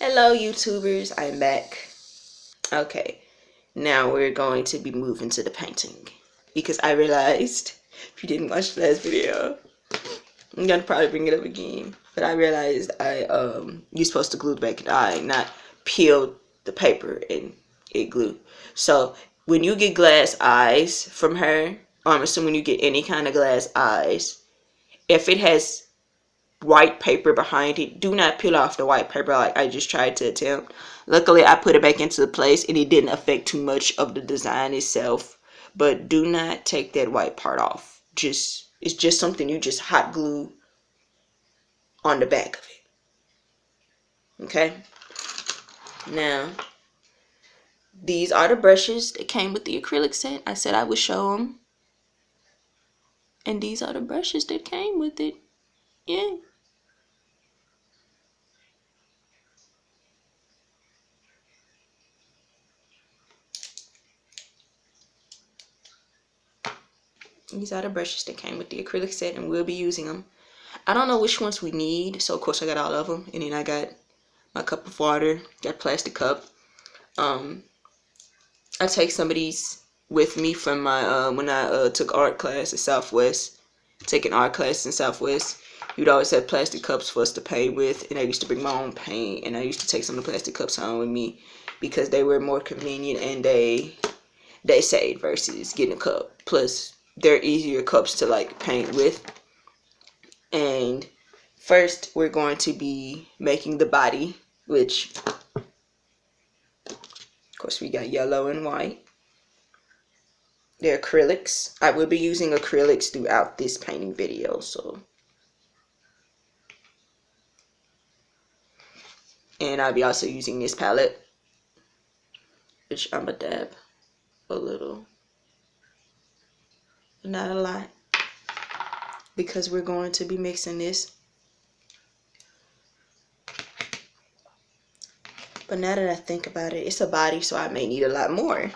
Hello YouTubers, I'm back. Okay, now we're going to be moving to the painting because I realized, if you didn't watch the last video, I'm gonna probably bring it up again, but I realized you're supposed to glue the back of the eye, not peel the paper and it glue. So when you get glass eyes from her, or I'm assuming you get any kind of glass eyes, if it has white paper behind it, do not peel off the white paper like I just tried to attempt. Luckily I put it back into place and it didn't affect too much of the design itself, but do not take that white part off. It's just something you just hot glue on the back of it. Okay, now these are the brushes that came with the acrylic set. I said I would show them, and these are the brushes that came with it. Yeah. These are the brushes that came with the acrylic set, and we'll be using them. I don't know which ones we need, so of course I got all of them, and then I got my cup of water, got a plastic cup. I take some of these with me from my when I took art class at Southwest. Taking art class in Southwest, you'd always have plastic cups for us to paint with, and I used to bring my own paint, and I used to take some of the plastic cups home with me because they were more convenient and they saved versus getting a cup. Plus, they're easier cups to like paint with. And first, we're going to be making the body, which, of course, we got yellow and white. They're acrylics. I will be using acrylics throughout this painting video, so. And I'll be also using this palette, which I'm going to dab a little, but not a lot, because we're going to be mixing this. But now that I think about it, it's a body, so I may need a lot more.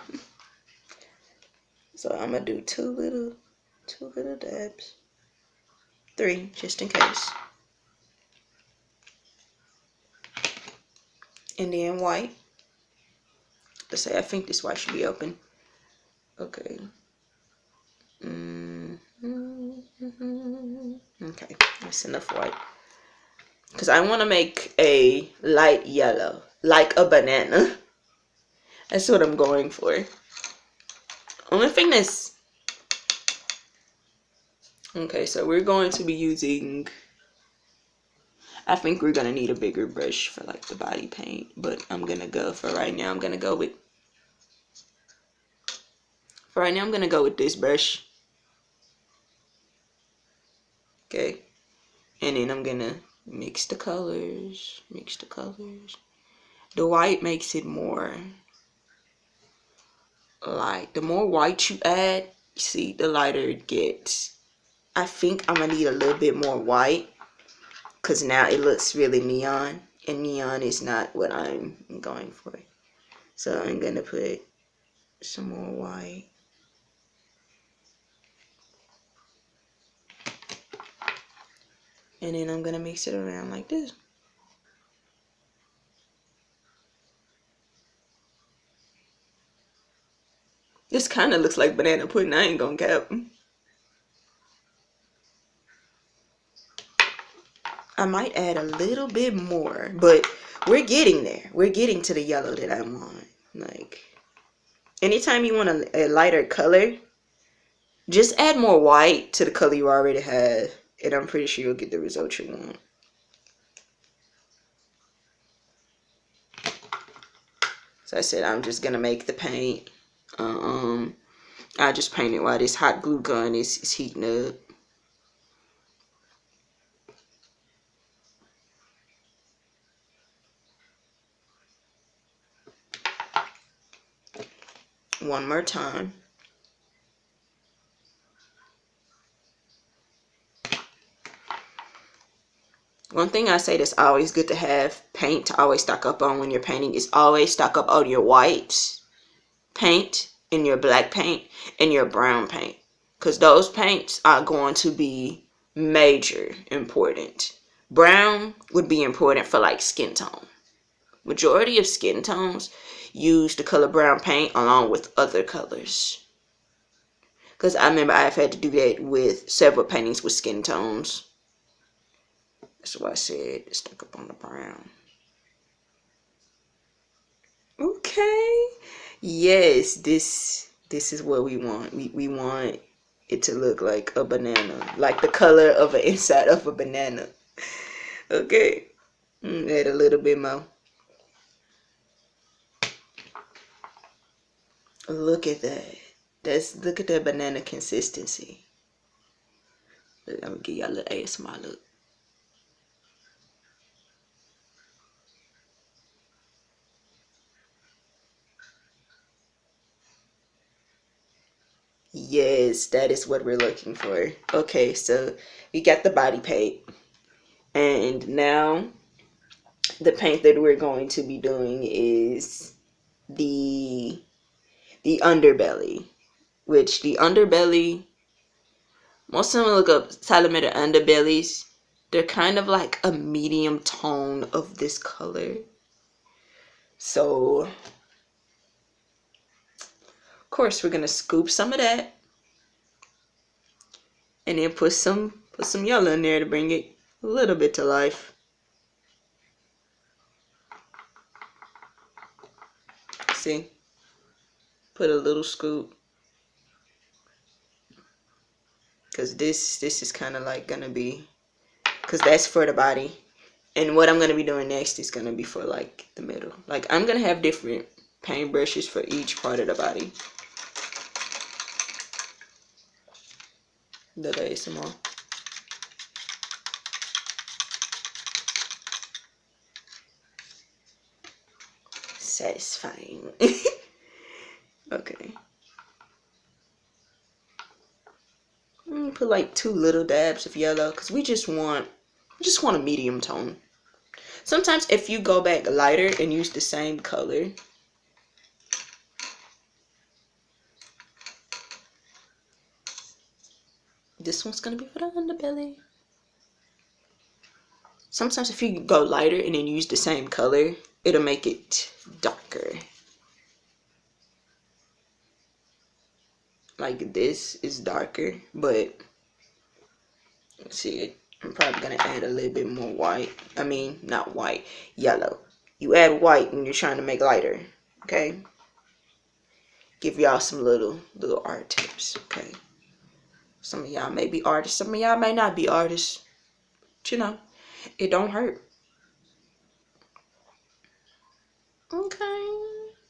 So I'm going to do two little dabs. 3, just in case. And then white. Let's say I think this white should be open. Okay. Okay, that's enough white. Because I want to make a light yellow, like a banana. That's what I'm going for. Only thing that's... Okay, so we're going to be using... I think we're going to need a bigger brush for like the body paint. But I'm going to go for right now. I'm going to go with... For right now, I'm going to go with this brush. Okay. And then I'm going to mix the colors. Mix the colors. The white makes it more... Like, the more white you add, see, the lighter it gets. I think I'm going to need a little bit more white. Because now it looks really neon. And neon is not what I'm going for. So I'm going to put some more white. And then I'm going to mix it around like this. This kind of looks like banana pudding. I ain't going to cap. I might add a little bit more. But we're getting there. We're getting to the yellow that I want. Like, anytime you want a lighter color, just add more white to the color you already have. And I'm pretty sure you'll get the result you want. So I said I'm just gonna make the paint. I just paint it while this hot glue gun is heating up. One more time. One thing I say that's always good to have paint to always stock up on when you're painting is always stock up on your white paint and your black paint and your brown paint. Because those paints are going to be major important. Brown would be important for like skin tone. majority of skin tones use the color brown paint along with other colors. Because I remember I've had to do that with several paintings with skin tones. That's why I said stuck up on the brown. Okay. Yes, this is what we want. We want it to look like a banana. Like the color of the inside of a banana. Okay. Add a little bit more. Look at that. Look at that banana consistency. Look, I'm gonna give y'all a little ASMR look. Yes, that is what we're looking for. Okay, so we got the body paint. And now the paint that we're going to be doing is the underbelly. Which the underbelly, most of them look up Salamanca underbellies. They're kind of like a medium tone of this color. So, of course, we're gonna scoop some of that. And then put some yellow in there to bring it a little bit to life. See? Put a little scoop. Because this is kind of like gonna be, because that's for the body. And what I'm gonna be doing next is gonna be for like the middle. Like I'm gonna have different paint brushes for each part of the body. The ASMR. Satisfying. Okay. Put like 2 little dabs of yellow because we just want a medium tone. Sometimes if you go back lighter and use the same color, this one's gonna be for the underbelly. Sometimes if you go lighter and then use the same color, it'll make it darker. Like this is darker, but see, I'm probably gonna add a little bit more white. I mean, not white, yellow. You add white when you're trying to make lighter, okay? Give y'all some little art tips, okay? Some of y'all may be artists, some of y'all may not be artists. But you know, it don't hurt. Okay,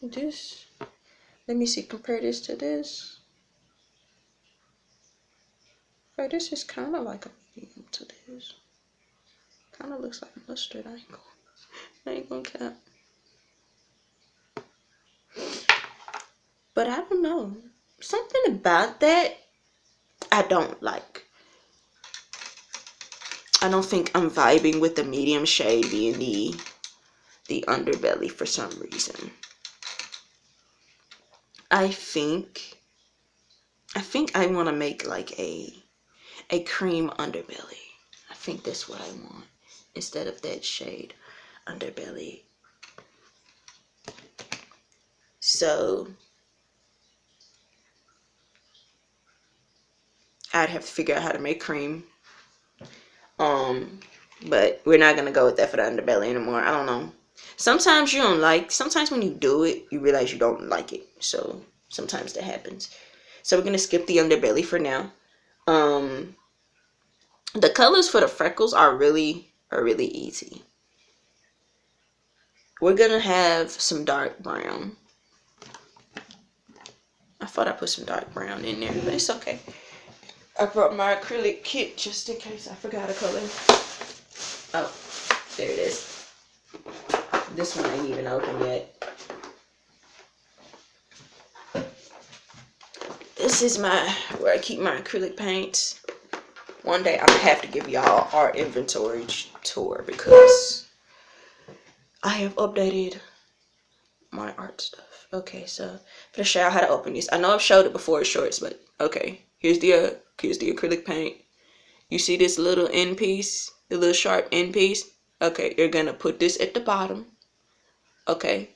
this, let me see, compare this to this. Okay, this is kind of like a medium to this. Kind of looks like mustard. I ain't gonna cap. But I don't know. Something about that I don't like. I don't think I'm vibing with the medium shade being the underbelly for some reason. I think I want to make like a cream underbelly. I think that's what I want instead of that shade underbelly. So I'd have to figure out how to make cream. But we're not gonna go with that for the underbelly anymore. I don't know. Sometimes you don't like, sometimes when you do it, you realize you don't like it. So sometimes that happens. So we're gonna skip the underbelly for now. The colors for the freckles are really easy. We're gonna have some dark brown. I thought I put some dark brown in there, but it's okay. I brought my acrylic kit just in case I forgot a color. Oh, there it is. This one ain't even open yet. This is where I keep my acrylic paints. One day I'm gonna have to give y'all our inventory tour because I have updated my art stuff. Okay, so I'm gonna show y'all how to open this. I know I've showed it before in shorts, but okay. Here's the acrylic paint. You see this little end piece, the little sharp end piece? Okay, you're gonna put this at the bottom. Okay,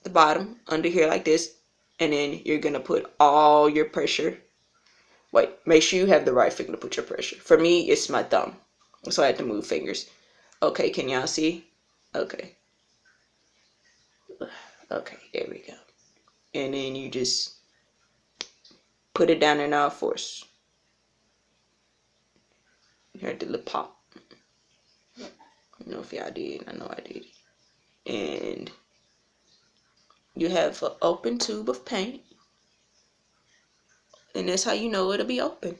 the bottom under here like this, and then you're gonna put all your pressure. Wait, make sure you have the right finger to put your pressure. For me, it's my thumb, so I had to move fingers. Okay, can y'all see? Okay. Okay, there we go. And then you just put it down in all force. You heard the little pop. I don't know if y'all did. I know I did. And you have an open tube of paint. And that's how you know it'll be open.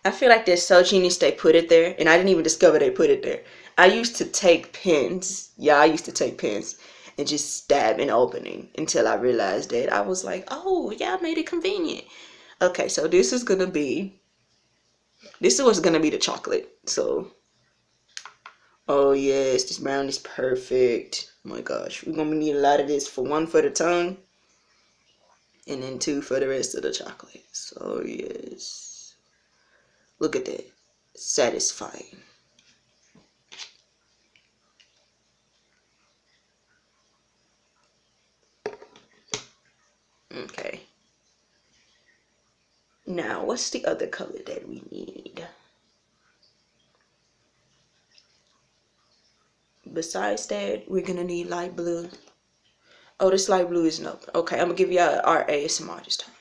I feel like they're so genius they put it there. And I didn't even discover they put it there. I used to take pens. Yeah, I used to take pens and just stab an opening until I realized that. I was like, oh, yeah, I made it convenient. Okay, so this is what's gonna be the chocolate. So, oh yes, this brown is perfect. Oh my gosh, we're gonna need a lot of this, for one for the tongue, and then two for the rest of the chocolate. So yes, look at that, satisfying. Okay. Now, what's the other color that we need? Besides that, we're gonna need light blue. Oh, this light blue isn't open. Okay, I'm gonna give y'all our ASMR this time.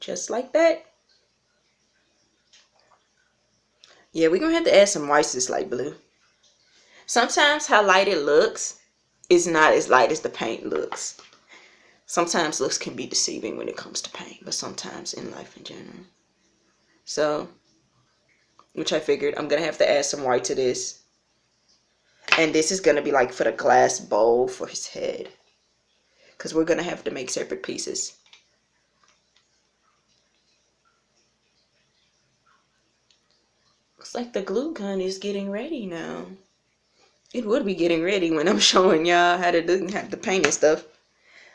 Just like that. Yeah, we're gonna have to add some whites to this light blue. Sometimes how light it looks is not as light as the paint looks. Sometimes looks can be deceiving when it comes to paint, but sometimes in life in general. So, which I figured I'm gonna have to add some white to this. And this is gonna be like for the glass bowl for his head, because we're gonna have to make separate pieces. Looks like the glue gun is getting ready now. It would be getting ready when I'm showing y'all how to do the paint and stuff.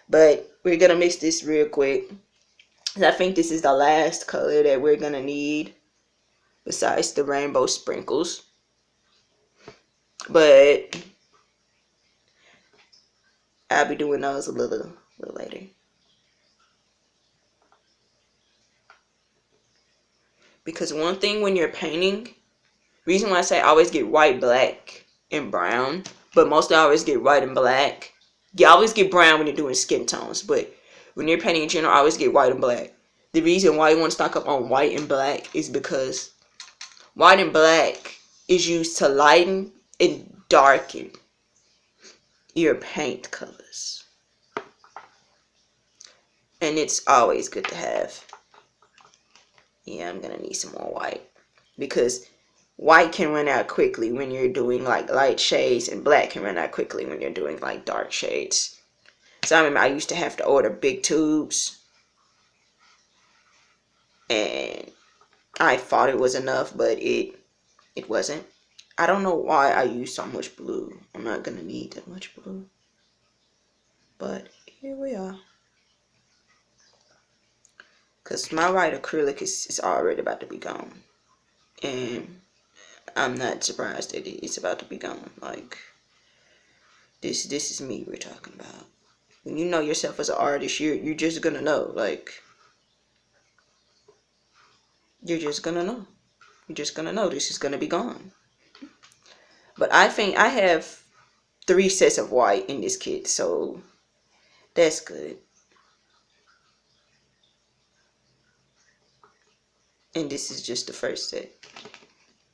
But we're gonna mix this real quick. I think this is the last color that we're gonna need besides the rainbow sprinkles. But I'll be doing those a little later. Because one thing when you're painting, reason why I say I always get white, black, and brown, but mostly I always get white and black. You always get brown when you're doing skin tones, but when you're painting in general, I always get white and black. The reason why you want to stock up on white and black is because white and black is used to lighten and darken your paint colors. And it's always good to have. Yeah, I'm gonna need some more white, because white can run out quickly when you're doing like light shades, and black can run out quickly when you're doing like dark shades. So I remember I used to have to order big tubes, and I thought it was enough, but it wasn't. I don't know why I use so much blue. I'm not gonna need that much blue, but here we are. Because my white acrylic is already about to be gone, and I'm not surprised that it's about to be gone. Like, this is me we're talking about. When you know yourself as an artist, you're just gonna know. Like, you're just gonna know. You're just gonna know this is gonna be gone. But I think I have 3 sets of white in this kit, so that's good. And this is just the first set.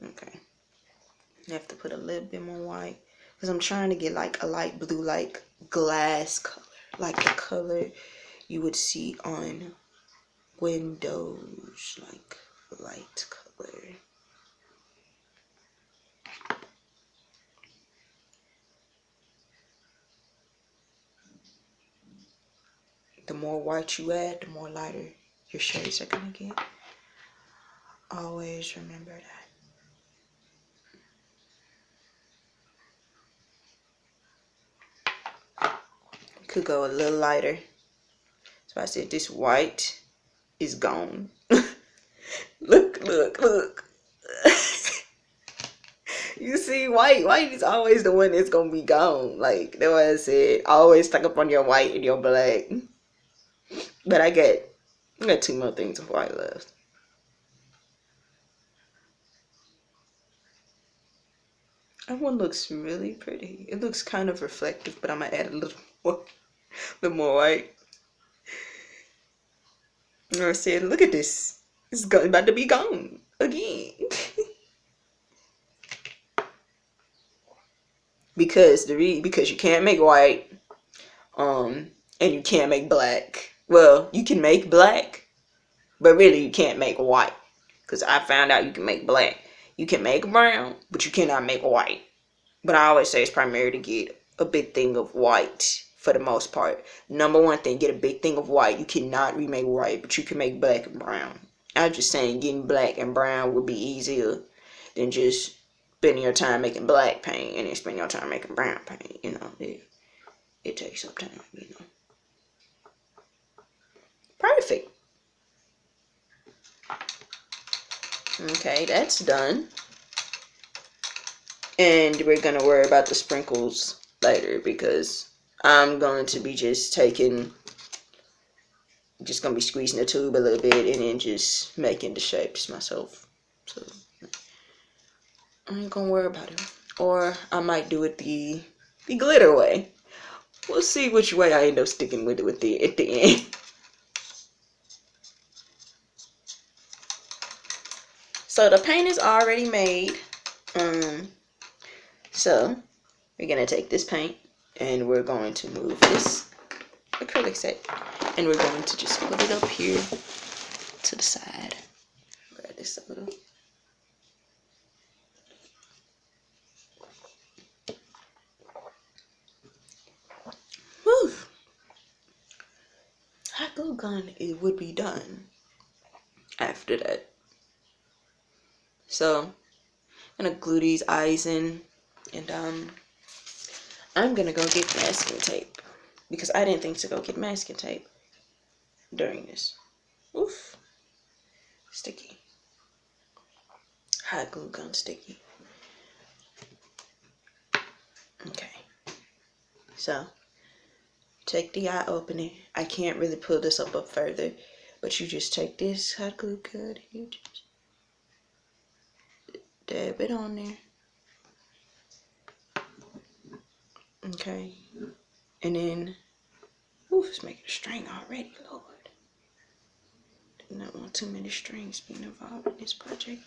Okay. I have to put a little bit more white, because I'm trying to get like a light blue, like glass color, like the color you would see on windows, like light color. The more white you add, the more lighter your shades are gonna get. Always remember that. Could go a little lighter. So I said this white is gone. Look, look, look. You see, white is always the one that's gonna be gone. Like that's why I said, always stuck up on your white and your black. But I got 2 more things of white left. That one looks really pretty. It looks kind of reflective, but I'm gonna add a little more white. And I said, look at this. It's about to be gone again. because you can't make white, and you can't make black. Well, you can make black, but really you can't make white. Because I found out you can make black. You can make brown, but you cannot make white. But I always say it's primary to get a big thing of white for the most part. Number one thing, get a big thing of white. You cannot remake white, but you can make black and brown. I'm just saying getting black and brown would be easier than just spending your time making black paint and then spending your time making brown paint. You know, it takes some time, you know. Perfect. Okay, that's done. And we're going to worry about the sprinkles later because I'm going to be just going to be squeezing the tube a little bit and then just making the shapes myself. So I ain't going to worry about it. Or I might do it the glitter way. We'll see which way I end up sticking with it at the end. So the paint is already made. So we're going to take this paint and we're going to move this acrylic set and we're going to just put it up here to the side. Grab this a little. Whew. Hot glue gun, it would be done after that. So I'm gonna glue these eyes in, and I'm gonna go get masking tape because I didn't think to go get masking tape during this. Oof, sticky. Hot glue gun sticky. Okay, so take the eye opener. I can't really pull this up further, but you just take this hot glue gun and you just dab it on there. Okay, and then, oof, it's making a string already, Lord. Do not want too many strings being involved in this project.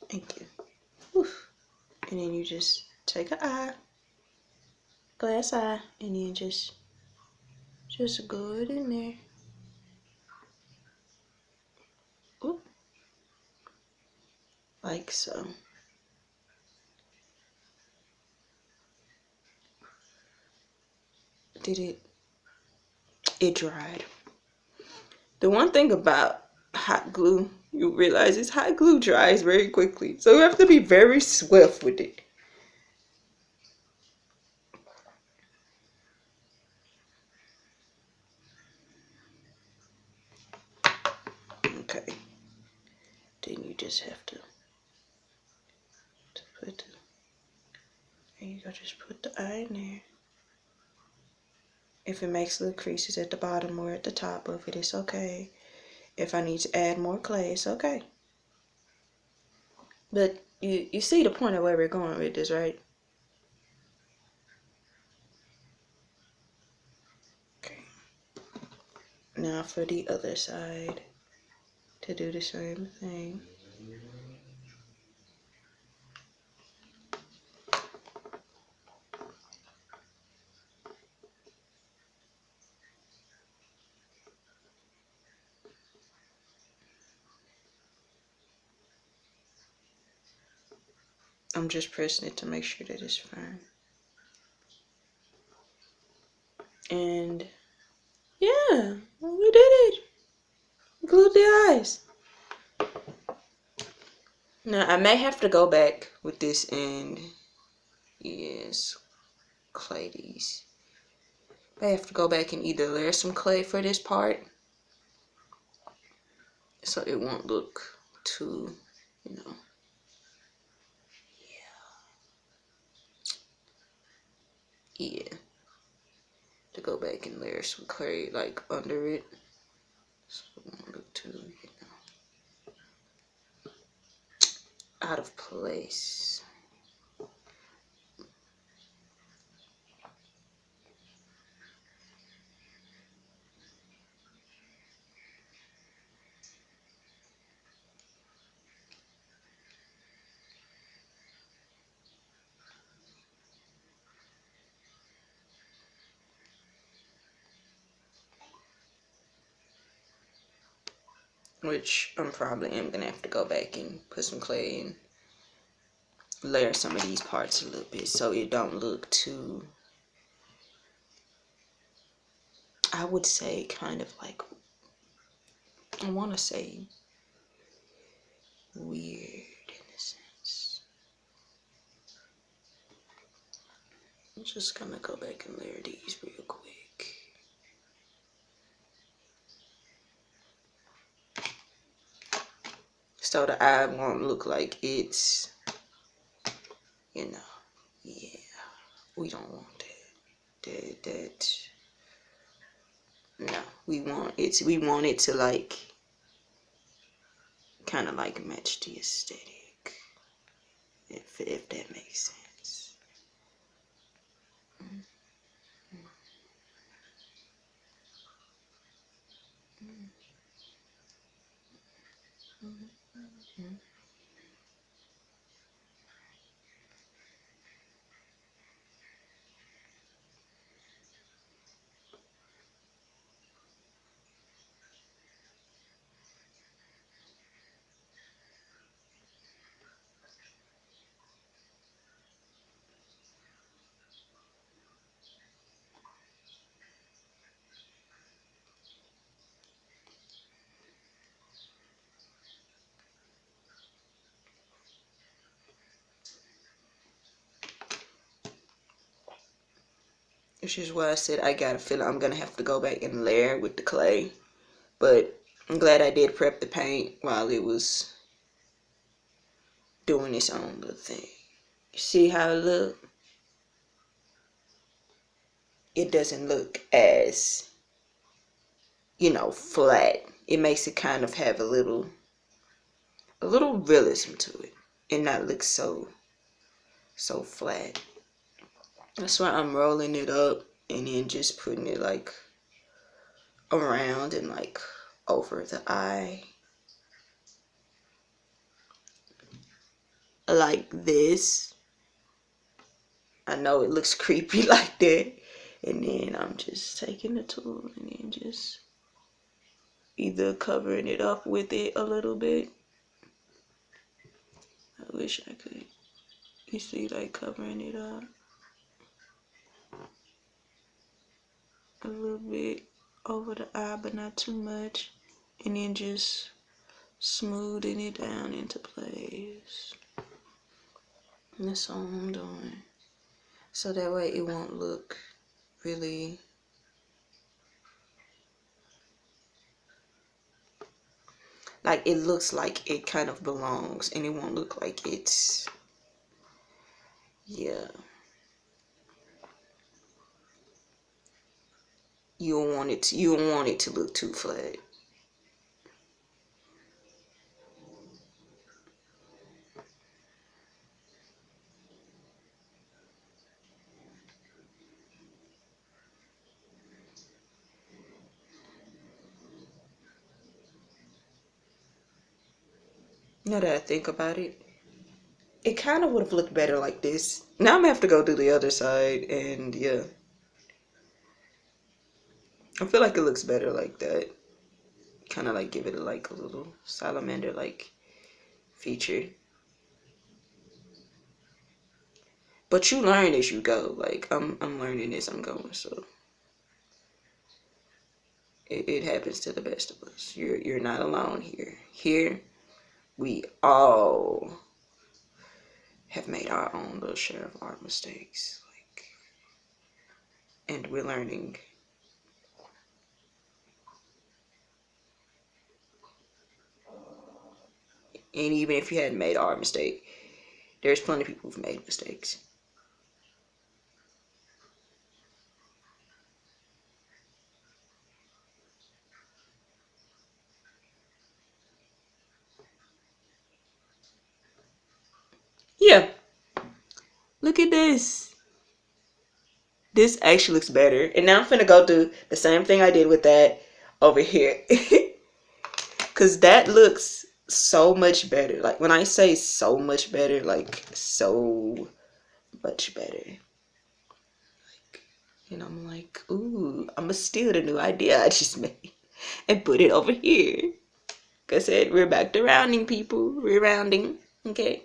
Thank you. Oof. And then you just take an eye, glass eye, and then just glue it in there. Oop. Like so. It dried. The one thing about hot glue, you realize is hot glue dries very quickly. So you have to be very swift with it. Okay. Then you just have to put and you go just put the eye in there. If it makes little creases at the bottom or at the top of it, it's okay. If I need to add more clay, it's okay. But you see the point of where we're going with this, right? Okay. Now for the other side, to do the same thing. I'm just pressing it to make sure that it's firm. And yeah, we did it. Glued the eyes. Now I may have to go back with this and yes, clay these. I have to go back and either layer some clay for this part so it won't look too, you know. Yeah. To go back and layer some clay like under it. So it won't look too, you know, out of place. Which I'm probably am gonna have to go back and put some clay and layer some of these parts a little bit so it don't look too, I would say kind of like, I want to say weird in a sense. I'm just gonna go back and layer these real quick. So the eye won't look like it's, you know, yeah, we don't want that. No, we want it to like, kind of like match the aesthetic, if that makes sense. Which is why I said I got a feeling I'm gonna have to go back and layer with the clay. But I'm glad I did prep the paint while it was doing its own little thing. You see how it look? It doesn't look as, you know, flat. It makes it kind of have a little realism to it and not look so flat. That's why I'm rolling it up and then just putting it like around and like over the eye. Like this. I know it looks creepy like that. And then I'm just taking the tool and then just either covering it up with it a little bit. I wish I could. You see, like covering it up a little bit over the eye, but not too much. And then just smoothing it down into place. And that's all I'm doing. So that way it won't look really like, it looks like it kind of belongs and it won't look like it's, yeah. You don't want it to look too flat. Now that I think about it, it kind of would have looked better like this. Now I'm gonna have to go do the other side, and yeah. I feel like it looks better like that. Kind of like give it like a little salamander like feature. But you learn as you go. Like I'm learning as I'm going, so It happens to the best of us. You're not alone here. Here, we all have made our own little share of our mistakes. Like, and we're learning. And even if you hadn't made our mistake, there's plenty of people who've made mistakes. Yeah, look at this. This actually looks better. And now I'm finna go do the same thing I did with that over here. Because that looks so much better. Like, when I say so much better, like, so much better. Like, and I'm like, ooh, I'm gonna steal the new idea I just made and put it over here. Like I said, we're back to rounding, people. We're rounding, okay?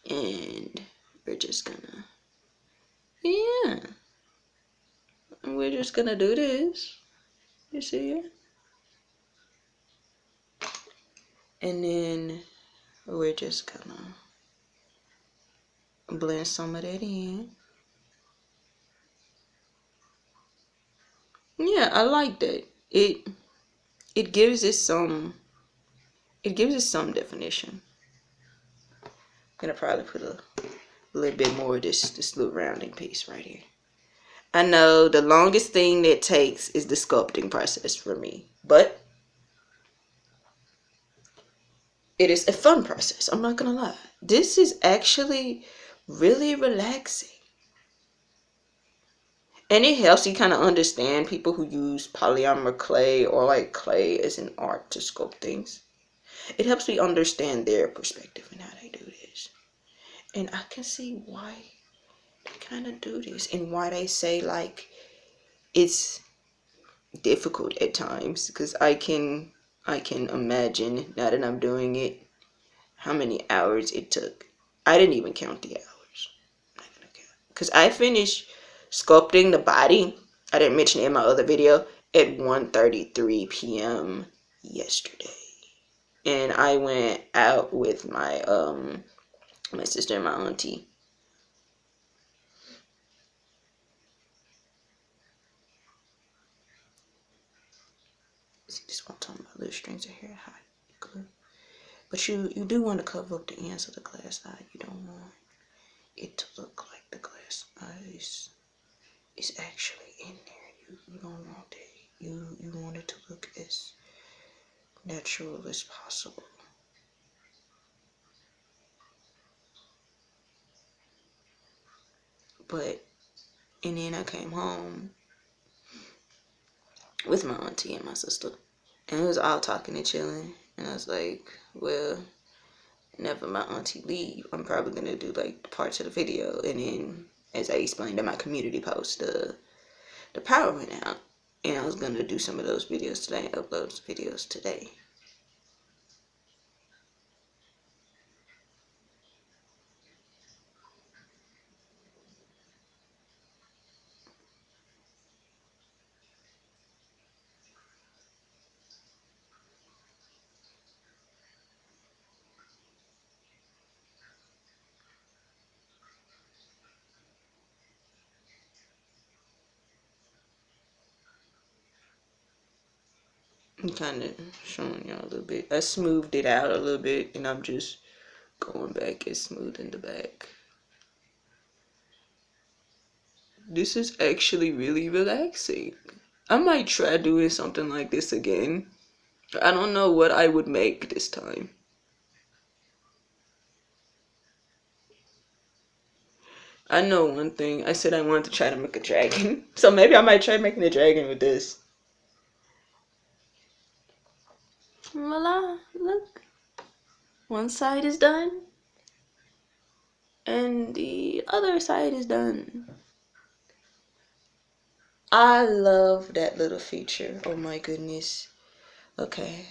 And we're just gonna, yeah. And we're just gonna do this. You see it? And then we're just gonna blend some of that in. Yeah, I like that. It gives it some definition. I'm gonna probably put a little bit more of this little rounding piece right here. I know the longest thing that takes is the sculpting process for me, but it is a fun process. I'm not gonna lie. This is actually really relaxing. And it helps you kind of understand people who use polymer clay or like clay as an art to sculpt things. It helps me understand their perspective and how they do this. And I can see why they kind of do this and why they say like it's difficult at times, because I can imagine, now that I'm doing it, how many hours it took. I didn't even count the hours. I'm not gonna count. Because I finished sculpting the body, I didn't mention it in my other video, at 1:33 p.m. yesterday. And I went out with my my sister and my auntie. See, this one talking about little strings of hair hot glue. But you do want to cover up the ends of the glass eye. You don't want it to look like the glass eye is actually in there. You don't want it. You want it to look as natural as possible. But, and then I came home with my auntie and my sister, and it was all talking and chilling. And I was like, well, whenever my auntie leave, I'm probably gonna do like parts of the video, and then as I explained in my community post, the power went out, and I was gonna do some of those videos today, upload those videos today. I'm kind of showing y'all a little bit. I smoothed it out a little bit, and I'm just going back and smoothing the back. This is actually really relaxing. I might try doing something like this again. I don't know what I would make this time. I know one thing. I said I wanted to try to make a dragon. So maybe I might try making a dragon with this. Voila, look. One side is done. And the other side is done. I love that little feature. Oh my goodness. Okay.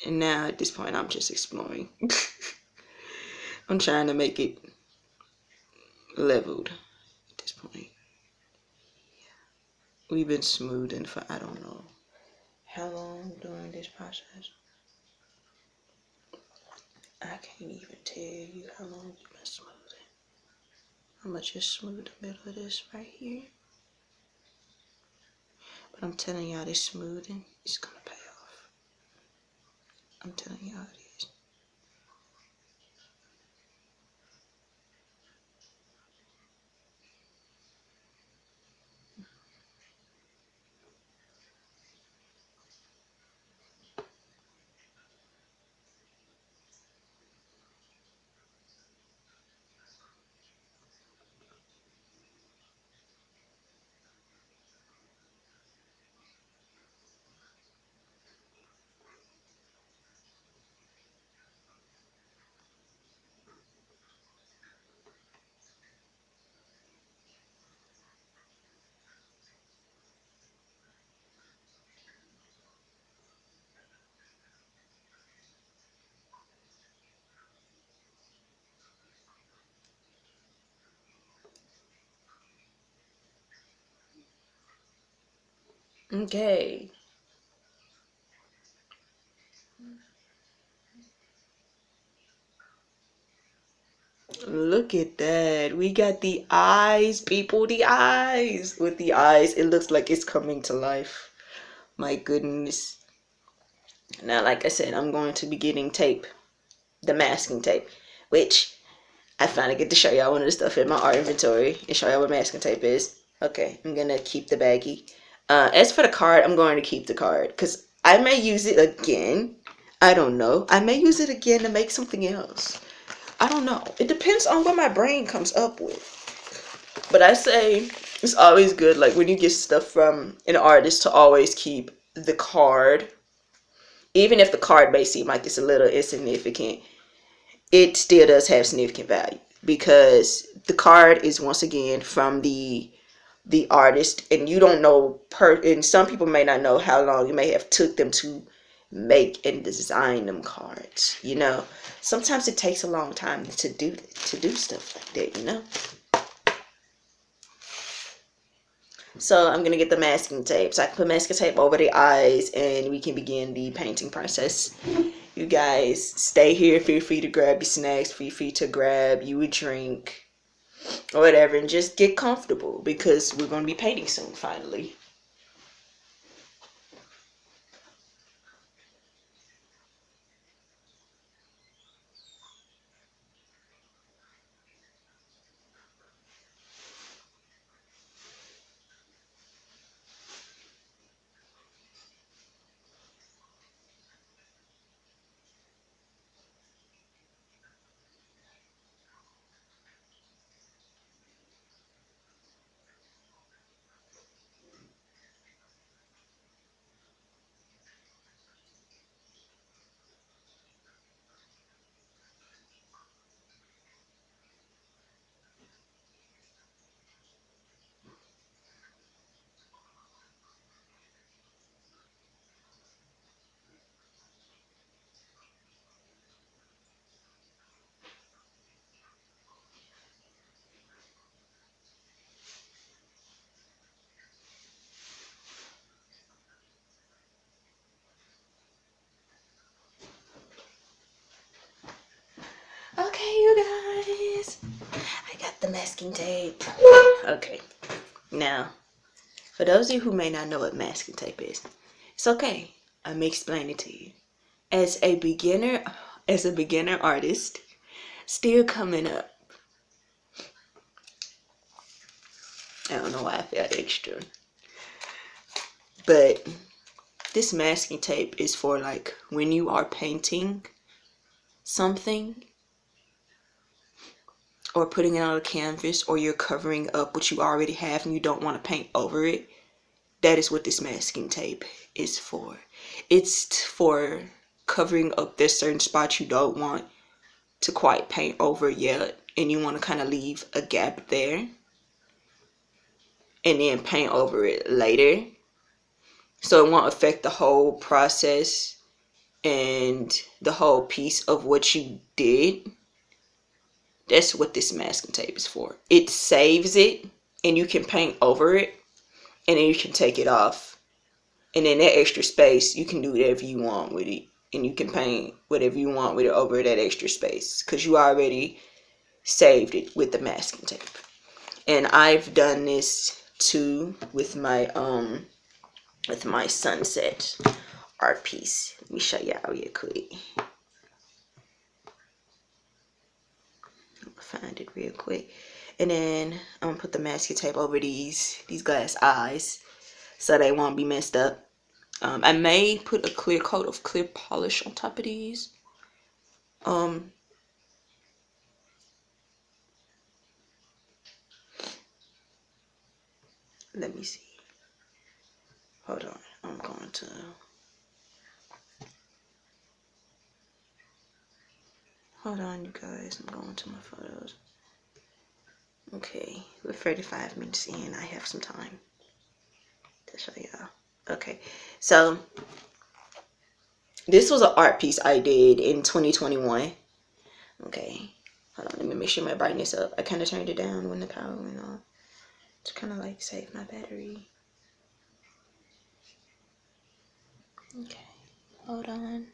And now at this point, I'm just exploring. I'm trying to make it leveled at this point. we've been smoothing for I don't know how long during this process. I can't even tell you how long we've been smoothing. I'm gonna just smooth the middle of this right here. But I'm telling y'all, this smoothing is gonna pay off. I'm telling y'all it is. Okay. Look at that. We got the eyes, people. The eyes. With the eyes, it looks like it's coming to life. My goodness. Now, like I said, I'm going to be getting tape. The masking tape. Which, I finally get to show y'all one of the stuff in my art inventory. And show y'all what masking tape is. Okay, I'm going to keep the baggie. As for the card, I'm going to keep the card. Because I may use it again. I don't know. I may use it again to make something else. I don't know. It depends on what my brain comes up with. But I say it's always good, like when you get stuff from an artist, to always keep the card. Even if the card may seem like it's a little insignificant, it still does have significant value. Because the card is once again from the artist, and you don't know and some people may not know how long you may have took them to make and design them cards. You know, sometimes it takes a long time to do stuff like that, you know. So I'm gonna get the masking tape so I can put masking tape over the eyes and we can begin the painting process. You guys stay here, feel free to grab your snacks, feel free to grab you a drink or whatever, and just get comfortable because we're gonna be painting soon finally. Okay, you guys, I got the masking tape. Okay, now for those of you who may not know what masking tape is, it's okay. I'm explaining it to you. As a beginner artist, still coming up. I don't know why I felt extra. But this masking tape is for like when you are painting something or putting it on a canvas, or you're covering up what you already have and you don't want to paint over it. That is what this masking tape is for. It's for covering up this certain spot you don't want to quite paint over yet, and you want to kind of leave a gap there and then paint over it later, so it won't affect the whole process and the whole piece of what you did. That's what this masking tape is for. It saves it and you can paint over it and then you can take it off. And then that extra space, you can do whatever you want with it. And you can paint whatever you want with it over that extra space, because you already saved it with the masking tape. And I've done this too with my sunset art piece. Let me show y'all real quick. Find it real quick. And then I'm gonna put the masking tape over these glass eyes so they won't be messed up. I may put a clear coat of clear polish on top of these. Let me see. Hold on. I'm going to. Hold on, you guys. I'm going to my photos. Okay, we're 35 minutes in. I have some time to show y'all. Okay, so this was an art piece I did in 2021. Okay, hold on. Let me make sure my brightness up. I kind of turned it down when the power went off to kind of like save my battery. Okay, hold on.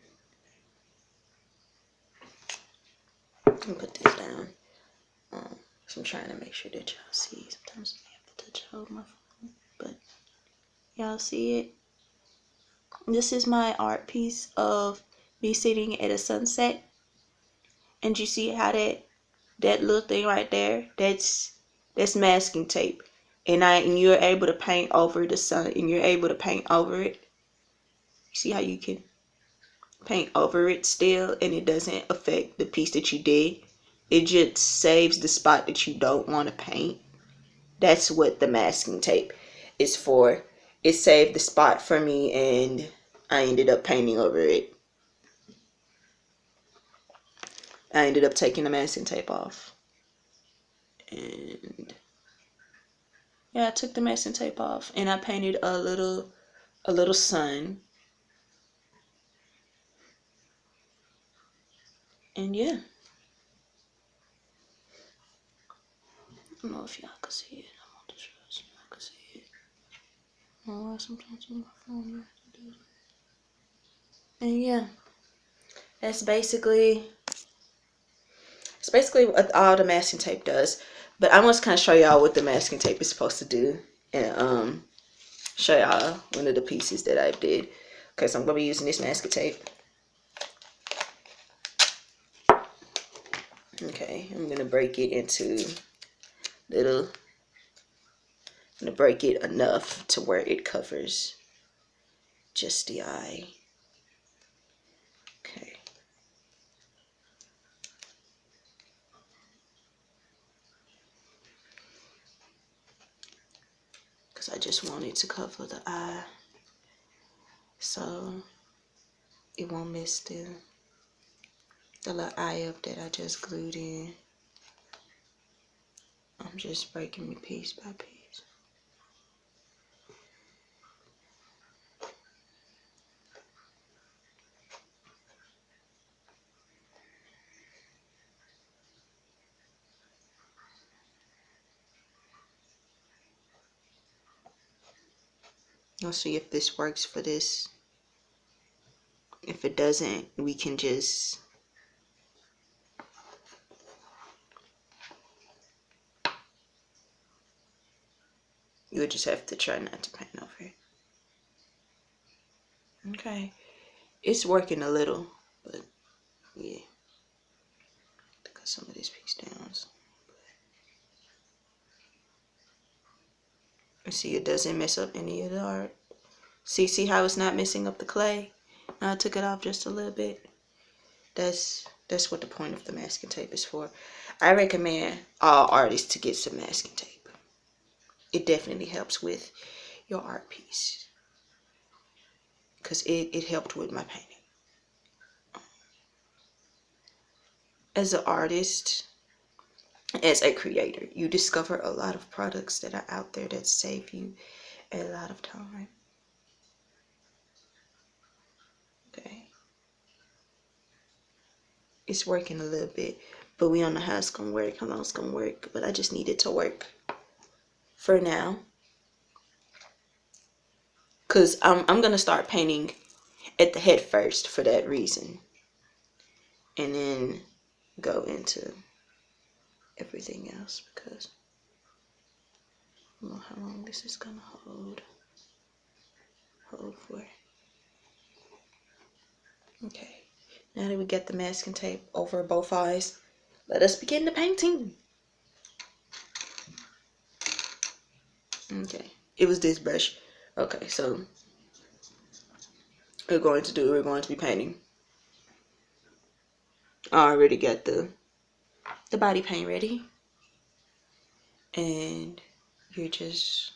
Let me put this down. So I'm trying to make sure that y'all see. Sometimes I have to touch hold my phone, but y'all see it. This is my art piece of me sitting at a sunset, and you see how that little thing right there, that's masking tape, and you're able to paint over the sun, and you're able to paint over it. You see how you can paint over it still, and it doesn't affect the piece that you did. It just saves the spot that you don't want to paint. That's what the masking tape is for. It saved the spot for me, and I ended up painting over it. I ended up taking the masking tape off. And yeah, I took the masking tape off, and I painted a little sun. And yeah. I don't know if y'all can see it. I want to show you so y'all can see it. Oh, sometimes on my phone you have to do that. And yeah, that's basically what all the masking tape does. But I want to kind of show y'all what the masking tape is supposed to do, and show y'all one of the pieces that I did. Okay, so I'm gonna be using this masking tape. Okay, I'm gonna break it into little. I'm gonna break it enough to where it covers just the eye. Okay. Because I just want it to cover the eye, so it won't miss the little eye up that I just glued in. I'm just breaking it piece by piece. I'll see if this works for this. If it doesn't, we can just you would just have to try not to paint over it. Okay, it's working a little, but yeah, to cut some of this piece down. And see, it doesn't mess up any of the art. See how it's not messing up the clay? I took it off just a little bit. That's what the point of the masking tape is for. I recommend all artists to get some masking tape. It definitely helps with your art piece, because it helped with my painting. As an artist, as a creator, you discover a lot of products that are out there that save you a lot of time. Okay. It's working a little bit, but we don't know how it's gonna work, how long it's gonna work, but I just need it to work for now. because I'm gonna start painting at the head first for that reason, and then go into everything else, because I don't know how long this is gonna hold for. Okay, now that we get the masking tape over both eyes, let us begin the painting. Okay, it was this brush. Okay, so we're going to be painting. I already got the body paint ready, and you're just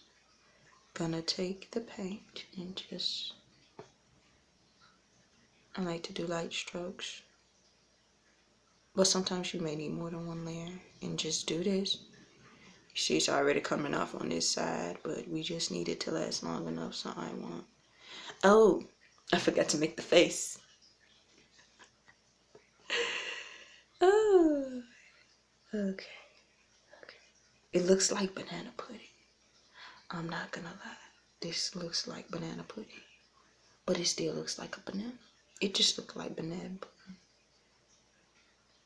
gonna take the paint and just, I like to do light strokes, but sometimes you may need more than one layer, and just do this. You see it's already coming off on this side, but we just need it to last long enough, so I want, oh, I forgot to make the face. Oh, okay. It looks like banana pudding. I'm not gonna lie. This looks like banana pudding, but it still looks like a banana. It just looks like banana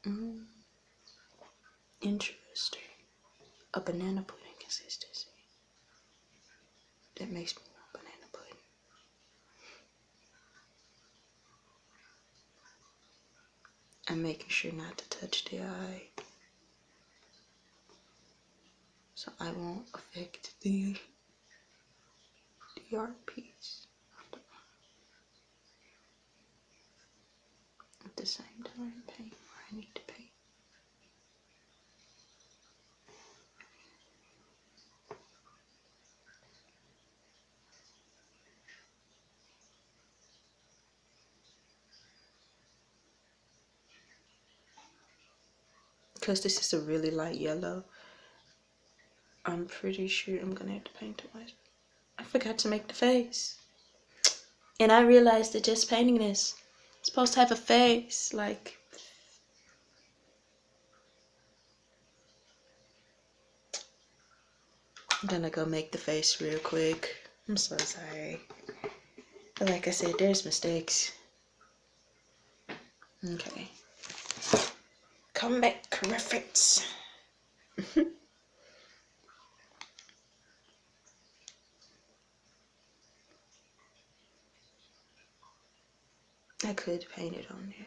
pudding. Interesting. A banana pudding consistency. That makes me want banana pudding. I'm making sure not to touch the eye, so I won't affect the art piece at the same time. Paint where I need to paint. Because this is a really light yellow, I'm pretty sure I'm gonna have to paint twice. I forgot to make the face. And I realized that just painting this, it's supposed to have a face, like, I'm gonna go make the face real quick. I'm so sorry. But like I said, there's mistakes. Okay. Come back, reference. I could paint it on there.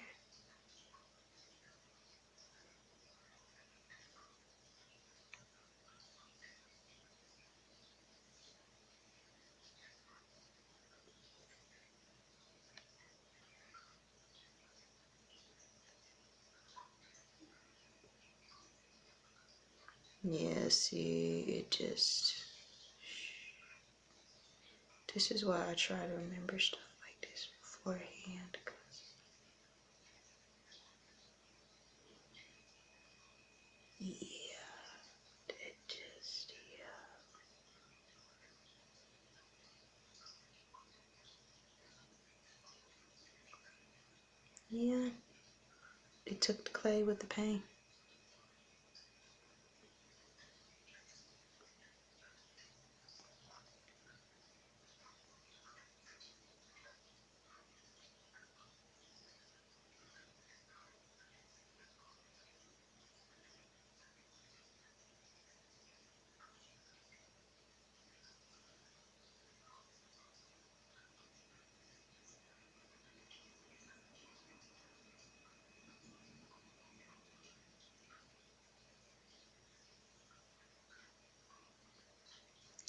Yeah, see, it just, this is why I try to remember stuff like this beforehand. Yeah, it just, yeah. It took the clay with the paint.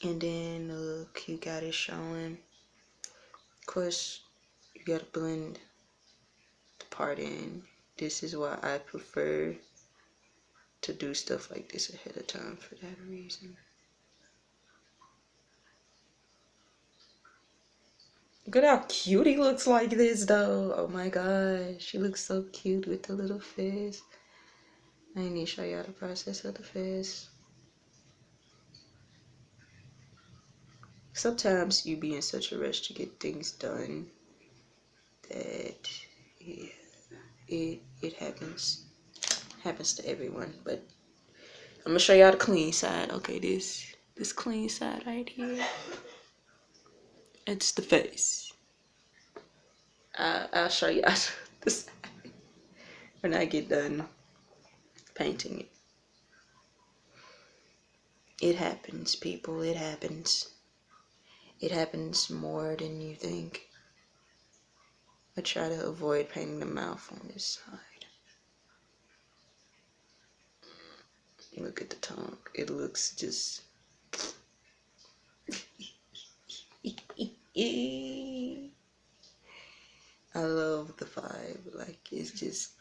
And then look, you got it showing. Of course, you gotta blend the part in. This is why I prefer to do stuff like this ahead of time, for that reason. Look at how cute he looks like this though. Oh my gosh, he looks so cute with the little face. I need to show y'all the process of the face. Sometimes you be in such a rush to get things done that, yeah, it happens to everyone. But I'm gonna show y'all the clean side. Okay, this clean side right here. It's the face. I'll show you this when I get done painting it. It happens, people. It happens. It happens more than you think. I try to avoid painting the mouth on this side. Look at the tongue. It looks just... I love the vibe. Like, it's just...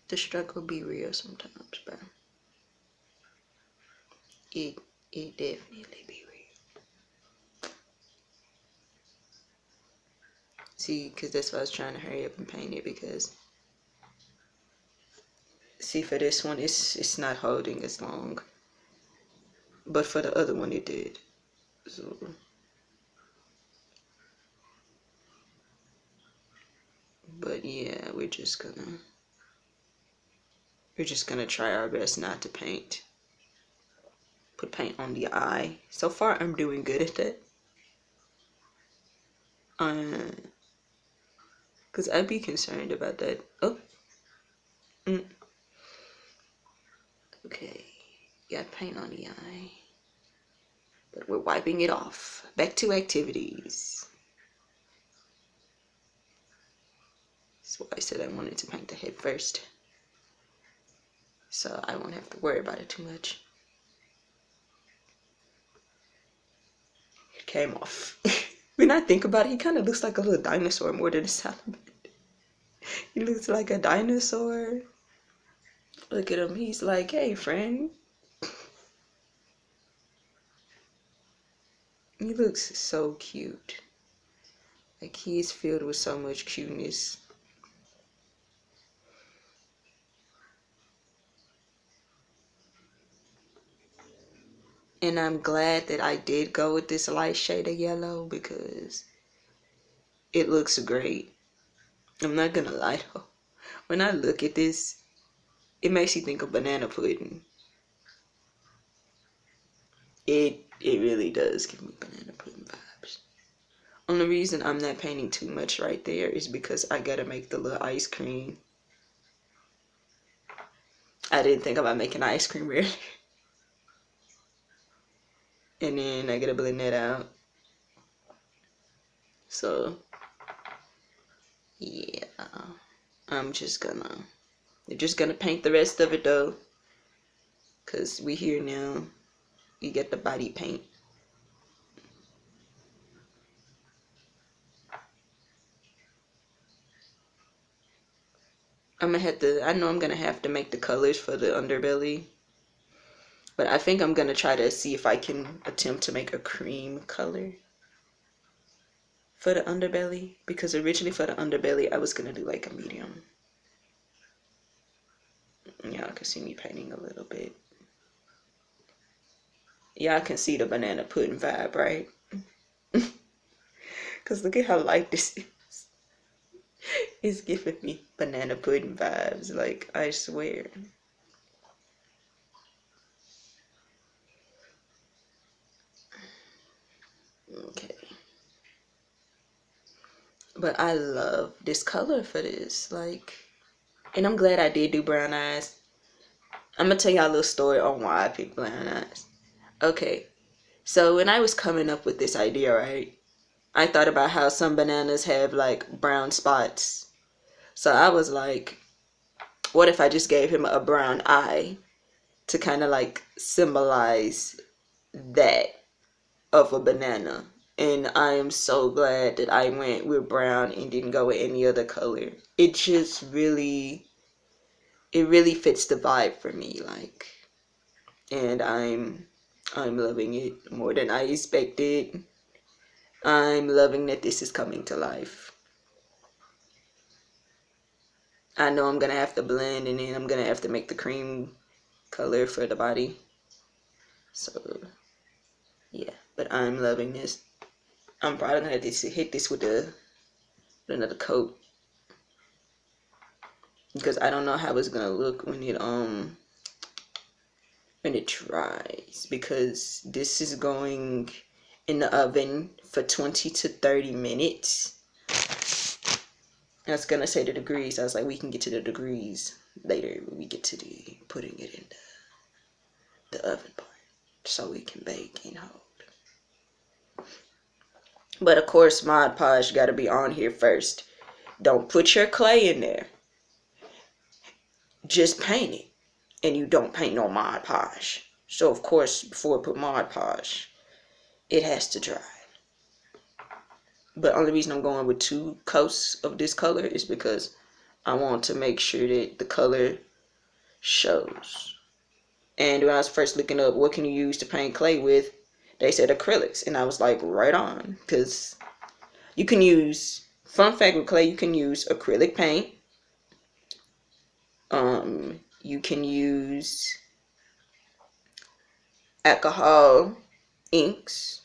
The struggle be real sometimes, bro. It definitely be real. See, because that's why I was trying to hurry up and paint it, because see, for this one it's not holding as long, but for the other one it did. So but yeah, we're just gonna try our best not to put paint on the eye. So far I'm doing good at that. Because I'd be concerned about that. Oh. Okay. Got paint on the eye. But we're wiping it off. Back to activities. That's why I said I wanted to paint the head first. So I won't have to worry about it too much. It came off. When I think about it, he kind of looks like a little dinosaur more than a salamander. He looks like a dinosaur. Look at him. He's like, hey, friend. He looks so cute. Like, he's filled with so much cuteness. And I'm glad that I did go with this light shade of yellow because it looks great. I'm not gonna lie though. When I look at this, it makes you think of banana pudding. It really does give me banana pudding vibes. Only reason I'm not painting too much right there is because I gotta make the little ice cream. I didn't think about making ice cream really. And then I gotta blend that out. So yeah, we're just gonna paint the rest of it though, cause we here now. You get the body paint. I know I'm gonna have to make the colors for the underbelly, but I think I'm gonna try to see if I can attempt to make a cream color for the underbelly, because originally for the underbelly I was gonna do like a medium. Y'all can see me painting a little bit. Y'all can see the banana pudding vibe, right? Because look at how light this is. It's giving me banana pudding vibes, like, I swear. Okay. But I love this color for this, like, and I'm glad I did do brown eyes. I'm gonna tell y'all a little story on why I picked brown eyes. Okay, so when I was coming up with this idea, right, I thought about how some bananas have like brown spots. So I was like, what if I just gave him a brown eye to kind of like symbolize that of a banana? And I am so glad that I went with brown and didn't go with any other color. It just really, it really fits the vibe for me, like, and I'm loving it more than I expected. I'm loving that this is coming to life. I know I'm gonna have to blend, and then I'm gonna have to make the cream color for the body. So yeah, but I'm loving this. I'm probably gonna hit this with another coat, because I don't know how it's gonna look when it when it dries, because this is going in the oven for 20 to 30 minutes. I was gonna say the degrees. I was like, we can get to the degrees later when we get to the putting it in the oven part, so we can bake and hold. But of course, Mod Podge got to be on here first. Don't put your clay in there. Just paint it. And you don't paint no Mod Podge. So of course, before I put Mod Podge, it has to dry. But only reason I'm going with 2 coats of this color is because I want to make sure that the color shows. And when I was first looking up what can you use to paint clay with, they said acrylics. And I was like, right on. Because you can use, fun fact with clay, you can use acrylic paint. You can use alcohol inks.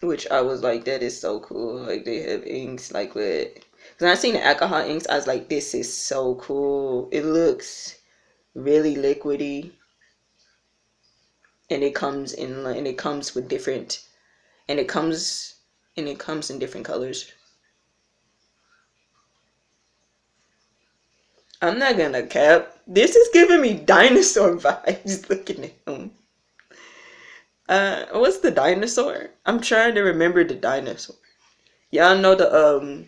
Which I was like, that is so cool. Like, they have inks like that. Because when I seen the alcohol inks, I was like, this is so cool. It looks really liquidy. And it comes in, and it comes with different, and it comes in different colors. I'm not gonna cap. This is giving me dinosaur vibes looking at him. What's the dinosaur? I'm trying to remember the dinosaur. Y'all know the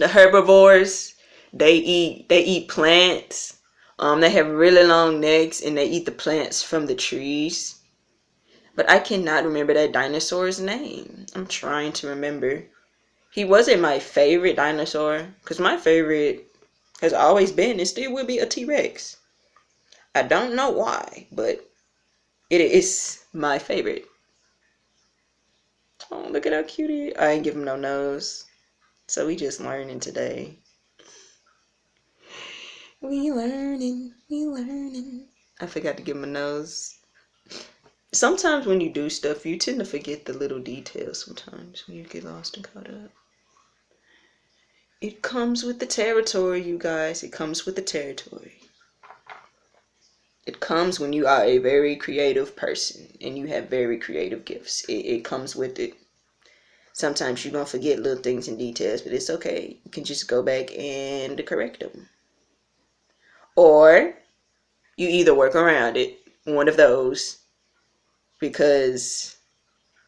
herbivores. They eat plants. They have really long necks and they eat the plants from the trees. But I cannot remember that dinosaur's name. I'm trying to remember. He wasn't my favorite dinosaur, because my favorite has always been and still will be a T-Rex. I don't know why, but it is my favorite. Oh, look at how cute he is. I ain't give him no nose. So we just learning today. We learning. I forgot to give him a nose. Sometimes when you do stuff, you tend to forget the little details sometimes when you get lost and caught up. It comes with the territory, you guys. It comes with the territory. It comes when you are a very creative person and you have very creative gifts. It comes with it. Sometimes you're going to forget little things and details, but it's okay. You can just go back and correct them. Or you either work around it, one of those, because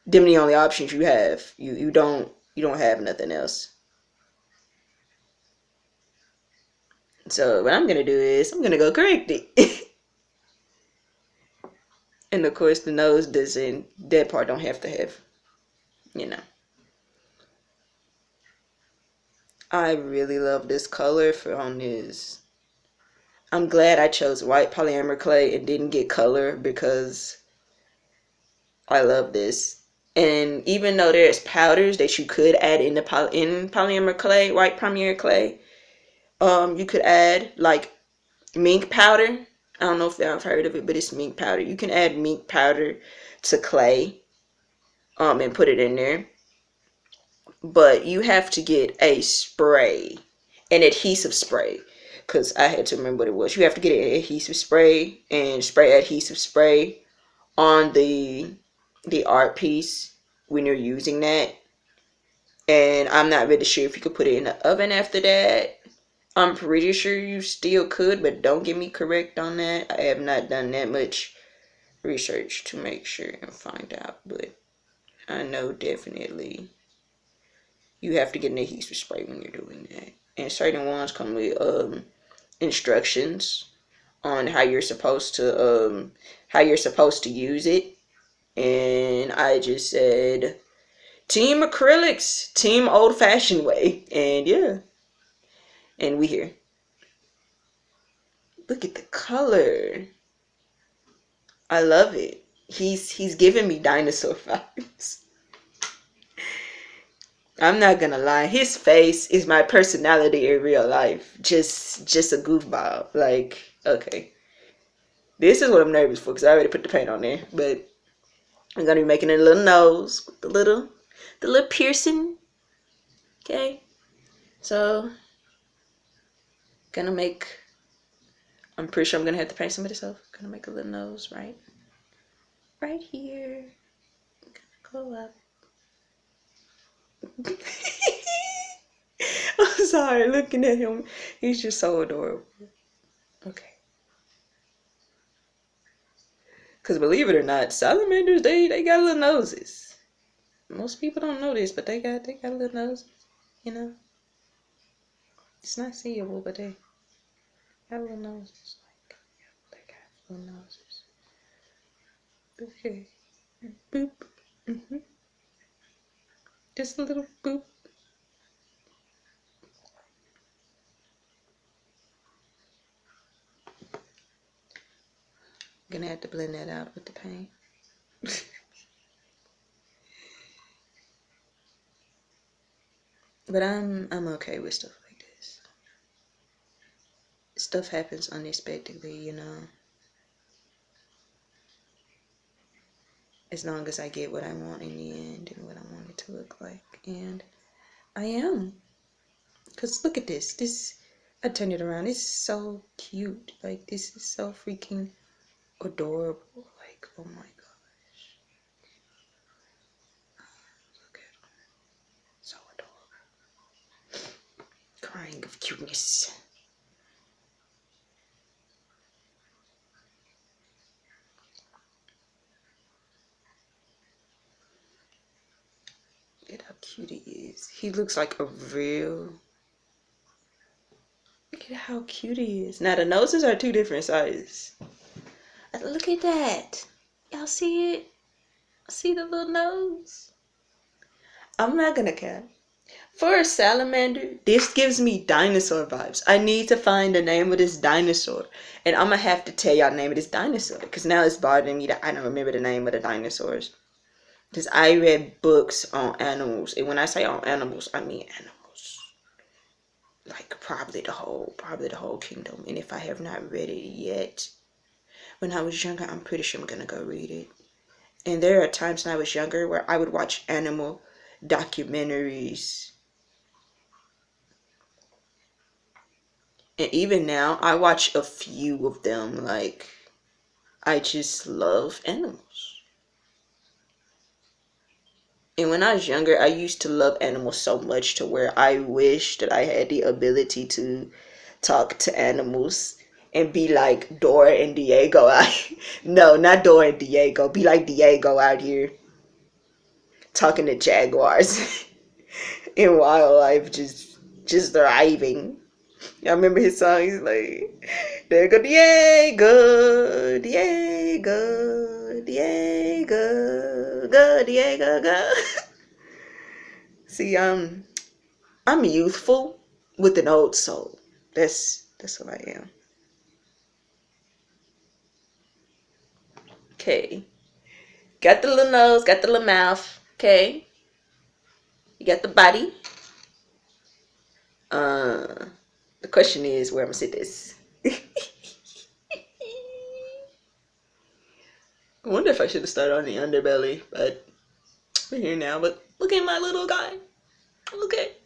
them the only options you have. You don't have nothing else. So what I'm going to do is I'm going to go correct it. And of course the nose doesn't, that part don't have to have, you know. I really love this color on this. I'm glad I chose white polymer clay and didn't get color, because I love this. And even though there's powders that you could add in the polymer clay, white polymer clay, you could add like mink powder. I don't know if y'all have heard of it, but it's mink powder. You can add mink powder to clay, and put it in there. But you have to get a spray, an adhesive spray, because I had to remember what it was. You have to get an adhesive spray and spray adhesive spray on the art piece when you're using that. And I'm not really sure if you could put it in the oven after that. I'm pretty sure you still could, but don't get me correct on that. I have not done that much research to make sure and find out, but I know definitely you have to get an adhesive spray when you're doing that. And certain ones come with instructions on how you're supposed to use it. And I just said team acrylics, team old-fashioned way. And yeah. And we here. Look at the color. I love it. He's giving me dinosaur vibes. I'm not gonna lie, his face is my personality in real life. Just a goofball. Like, okay. This is what I'm nervous for, because I already put the paint on there. But I'm gonna be making a little nose with the little piercing. Okay. So, gonna make, I'm pretty sure I'm gonna have to paint some of this off. Gonna make a little nose right here. Gonna go up. I'm sorry, looking at him, he's just so adorable. Okay. Because believe it or not, salamanders, they got little noses. Most people don't know this, but they got little noses, you know. It's not seeable, but they got little noses. Like, they got little noses. Okay. Boop. Just a little boop. Gonna have to blend that out with the paint. But I'm okay with stuff like this. Stuff happens unexpectedly, you know. As long as I get what I want in the end and what I want it to look like. And I am. Because look at this. I turned it around. It's so cute. Like, this is so freaking adorable. Like, oh my gosh. Look at him. So adorable. Crying of cuteness. Look at how cute he is. He looks like a real... Look at how cute he is. Now, the noses are two different sizes. Look at that. Y'all see it? See the little nose? I'm not gonna cap. For a salamander, this gives me dinosaur vibes. I need to find the name of this dinosaur. And I'm gonna have to tell y'all the name of this dinosaur. Because now it's bothering me that I don't remember the name of the dinosaurs. Because I read books on animals. And when I say on animals, I mean animals. Like probably the whole kingdom. And if I have not read it yet, when I was younger, I'm pretty sure I'm gonna go read it. And there are times when I was younger where I would watch animal documentaries. And even now, I watch a few of them. Like, I just love animals. And when I was younger, I used to love animals so much to where I wish that I had the ability to talk to animals and be like Dora and Diego. No, not Dora and Diego. Be like Diego out here talking to jaguars in wildlife, just thriving. Y'all remember his song? He's like, there go Diego, Diego, Diego, go Diego, go. See, I'm youthful with an old soul. That's what I am. Okay. Got the little nose, got the little mouth. Okay. You got the body. The question is where I'm gonna sit this. I wonder if I should have started on the underbelly, but we're here now. But look at my little guy. Look at,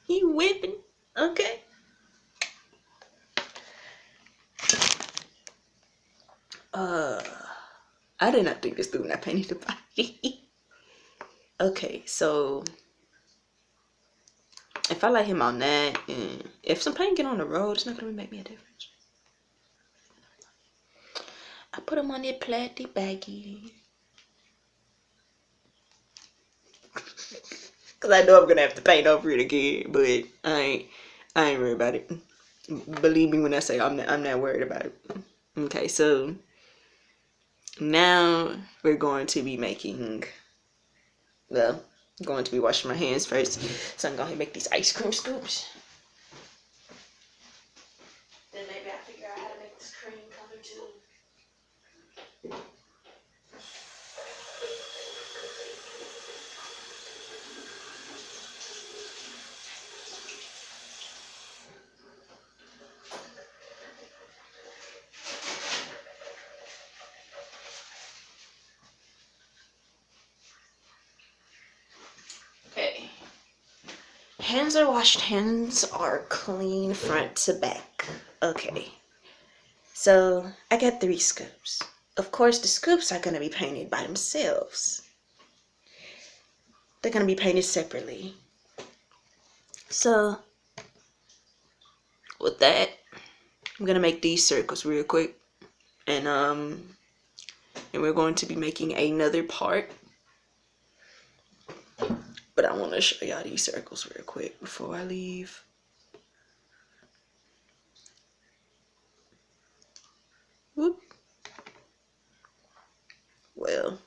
he whipping. Okay. I did not think this through when I painted the body. Okay, so if I let him on that, and if some paint get on the road, it's not gonna make me a difference. I put him on that plastic baggie. Cause I know I'm gonna have to paint over it again, but I ain't worried about it. Believe me when I say I'm not worried about it. Okay, so now we're going to be making, well, I'm going to be washing my hands first. So I'm going to make these ice cream scoops. Then maybe I'll figure out how to make this cream color too. Okay. Hands are washed, hands are clean front to back. Okay, so I got 3 scoops. Of course, the scoops are going to be painted by themselves. They're going to be painted separately. So, with that, I'm going to make these circles real quick. And we're going to be making another part. But I want to show y'all these circles real quick before I leave. Whoop. Well,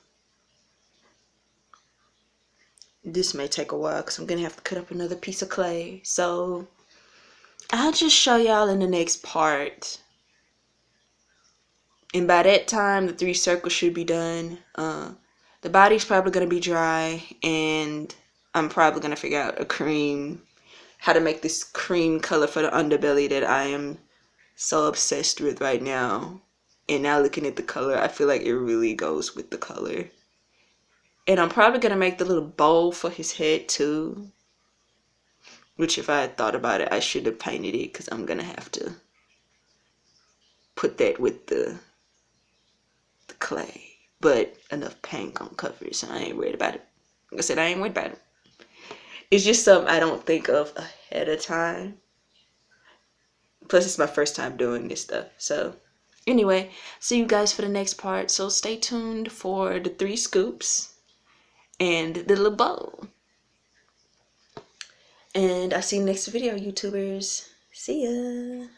this may take a while because I'm going to have to cut up another piece of clay. So, I'll just show y'all in the next part. And by that time, the 3 circles should be done. The body's probably going to be dry. And I'm probably going to figure out how to make this cream color for the underbelly that I am so obsessed with right now. And now looking at the color, I feel like it really goes with the color. And I'm probably going to make the little bow for his head too. Which if I had thought about it, I should have painted it. Because I'm going to have to put that with the clay. But enough paint gonna cover it, so I ain't worried about it. Like I said, I ain't worried about it. It's just something I don't think of ahead of time. Plus, it's my first time doing this stuff. So, anyway, see you guys for the next part. So, stay tuned for the 3 scoops and the little bow. And I'll see you next video, YouTubers. See ya.